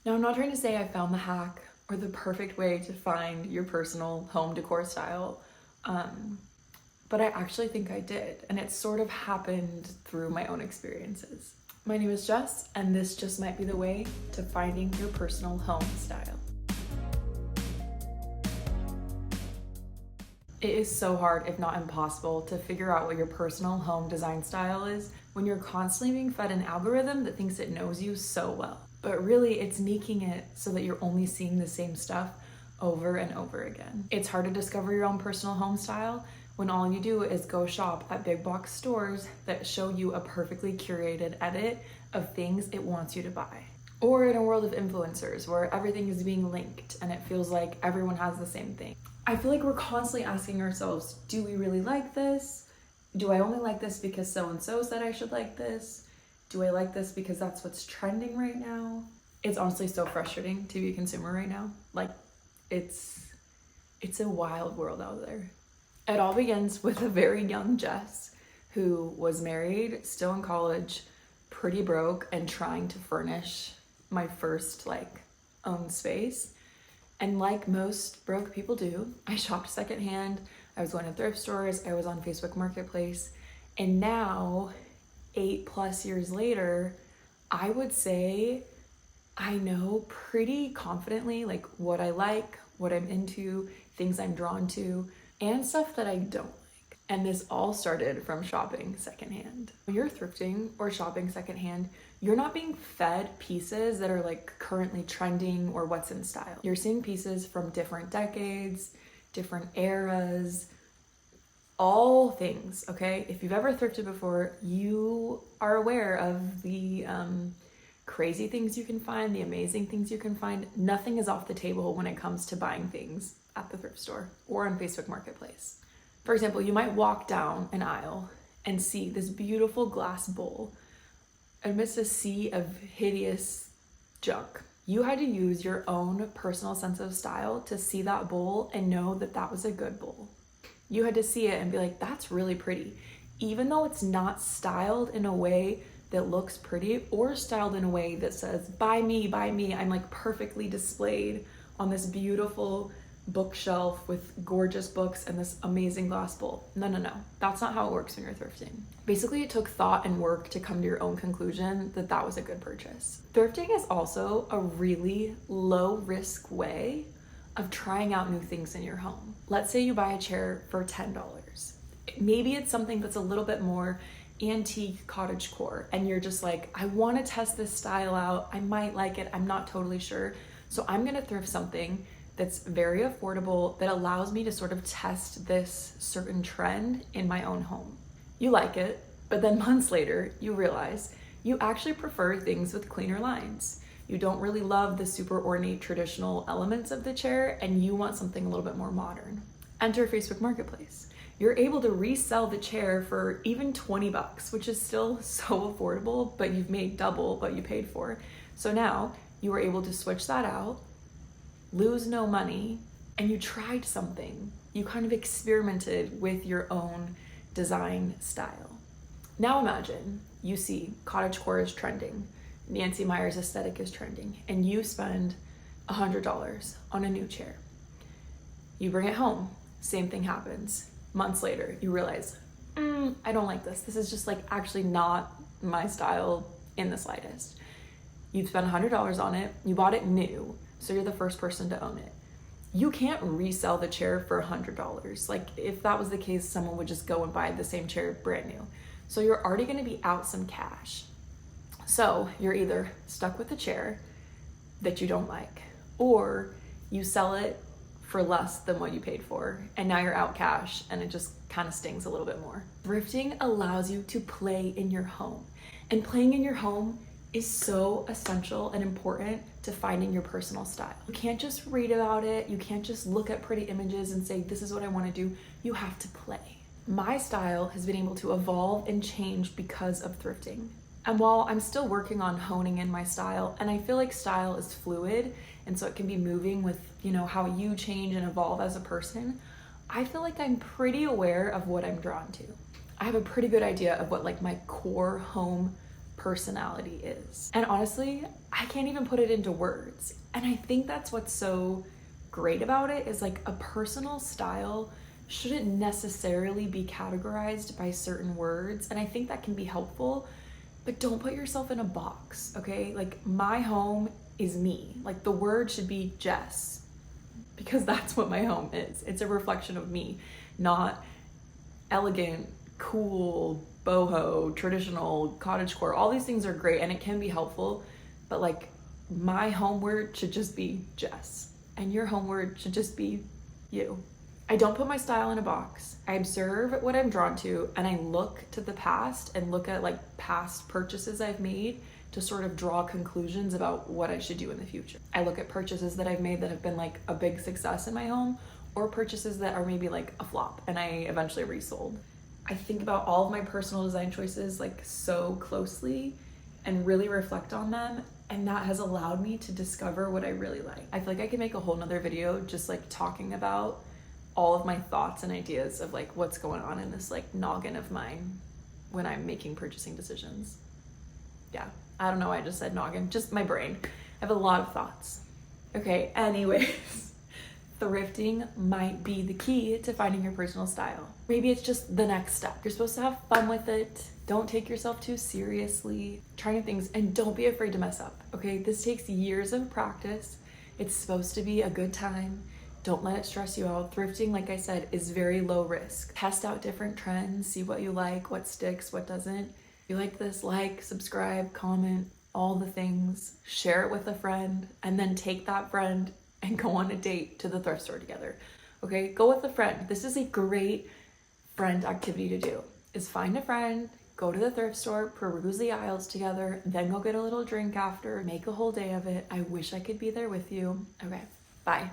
Now, I'm not trying to say I found the hack or the perfect way to find your personal home decor style, but I actually think I did, and it sort of happened through my own experiences. My name is Jess, and this just might be the way to finding your personal home style. It is so hard, if not impossible, to figure out what your personal home design style is when you're constantly being fed an algorithm that thinks it knows you so well. But really, it's making it so that you're only seeing the same stuff over and over again. It's hard to discover your own personal home style when all you do is go shop at big box stores that show you a perfectly curated edit of things it wants you to buy. Or in a world of influencers where everything is being linked and it feels like everyone has the same thing. I feel like we're constantly asking ourselves, do we really like this? Do I only like this because so-and-so said I should like this? Do I like this because that's what's trending right now? It's honestly so frustrating to be a consumer right now. Like, it's a wild world out there. It all begins with a very young Jess who was married, still in college, pretty broke, and trying to furnish my first own space. And like most broke people do, I shopped secondhand. I was going to thrift stores. I was on Facebook Marketplace. And now, 8+ years later, I would say I know pretty confidently what I like, what I'm into, things I'm drawn to, and stuff that I don't like. And this all started from shopping secondhand. When you're thrifting or shopping secondhand, you're not being fed pieces that are currently trending or what's in style. You're seeing pieces from different decades, different eras, all things, okay? If you've ever thrifted before, you are aware of the crazy things you can find, the amazing things you can find. Nothing is off the table when it comes to buying things at the thrift store or on Facebook Marketplace. For example, you might walk down an aisle and see this beautiful glass bowl amidst a sea of hideous junk. You had to use your own personal sense of style to see that bowl and know that that was a good bowl. You had to see it and be like, that's really pretty. Even though it's not styled in a way that looks pretty or styled in a way that says, buy me, I'm perfectly displayed on this beautiful bookshelf with gorgeous books and this amazing glass bowl. No. That's not how it works when you're thrifting. Basically, it took thought and work to come to your own conclusion that that was a good purchase. Thrifting is also a really low risk way of trying out new things in your home. Let's say you buy a chair for $10. Maybe it's something that's a little bit more antique cottagecore and you're just like, I want to test this style out. I might like it. I'm not totally sure. So I'm going to thrift something that's very affordable that allows me to sort of test this certain trend in my own home. You like it, but then months later, you realize you actually prefer things with cleaner lines. You don't really love the super ornate traditional elements of the chair and you want something a little bit more modern. Enter Facebook Marketplace. You're able to resell the chair for even $20, which is still so affordable, but you've made double what you paid for. So now you are able to switch that out, lose no money, and you tried something. You kind of experimented with your own design style. Now imagine you see cottagecore is trending, Nancy Meyer's aesthetic is trending, and you spend $100 on a new chair. You bring it home, same thing happens. Months later, you realize, I don't like this. This is just actually not my style in the slightest. You've spent $100 on it, you bought it new, so you're the first person to own it. You can't resell the chair for $100. If that was the case, someone would just go and buy the same chair brand new. So you're already gonna be out some cash. So you're either stuck with the chair that you don't like, or you sell it for less than what you paid for, and now you're out cash and it just kind of stings a little bit more. Thrifting allows you to play in your home, and playing in your home is so essential and important to finding your personal style. You can't just read about it, you can't just look at pretty images and say, this is what I want to do. You have to play. My style has been able to evolve and change because of thrifting. And while I'm still working on honing in my style, and I feel like style is fluid, and so it can be moving with, how you change and evolve as a person, I feel like I'm pretty aware of what I'm drawn to. I have a pretty good idea of what my core home personality is. And honestly, I can't even put it into words. And I think that's what's so great about it, is like a personal style shouldn't necessarily be categorized by certain words. And I think that can be helpful, but don't put yourself in a box, okay? Like, my home is me. Like, the word should be Jess, because that's what my home is. It's a reflection of me, not elegant, cool, boho, traditional, cottagecore. All these things are great and it can be helpful, but like, my home word should just be Jess, and your home word should just be you. I don't put my style in a box. I observe what I'm drawn to, and I look to the past and look at like past purchases I've made to sort of draw conclusions about what I should do in the future. I look at purchases that I've made that have been like a big success in my home, or purchases that are maybe like a flop and I eventually resold. I think about all of my personal design choices like so closely and really reflect on them, and that has allowed me to discover what I really like. I feel like I could make a whole nother video just like talking about all of my thoughts and ideas of like what's going on in this like noggin of mine when I'm making purchasing decisions. Yeah, I don't know why I just said noggin, just my brain. I have a lot of thoughts. Okay, anyways, thrifting might be the key to finding your personal style. Maybe it's just the next step. You're supposed to have fun with it. Don't take yourself too seriously. Try new things and don't be afraid to mess up, okay? This takes years of practice. It's supposed to be a good time. Don't let it stress you out. Thrifting, like I said, is very low risk. Test out different trends, see what you like, what sticks, what doesn't. If you like this, like, subscribe, comment, all the things. Share it with a friend, and then take that friend and go on a date to the thrift store together. Okay, go with a friend. This is a great friend activity to do, is find a friend, go to the thrift store, peruse the aisles together, then go get a little drink after, make a whole day of it. I wish I could be there with you. Okay, bye.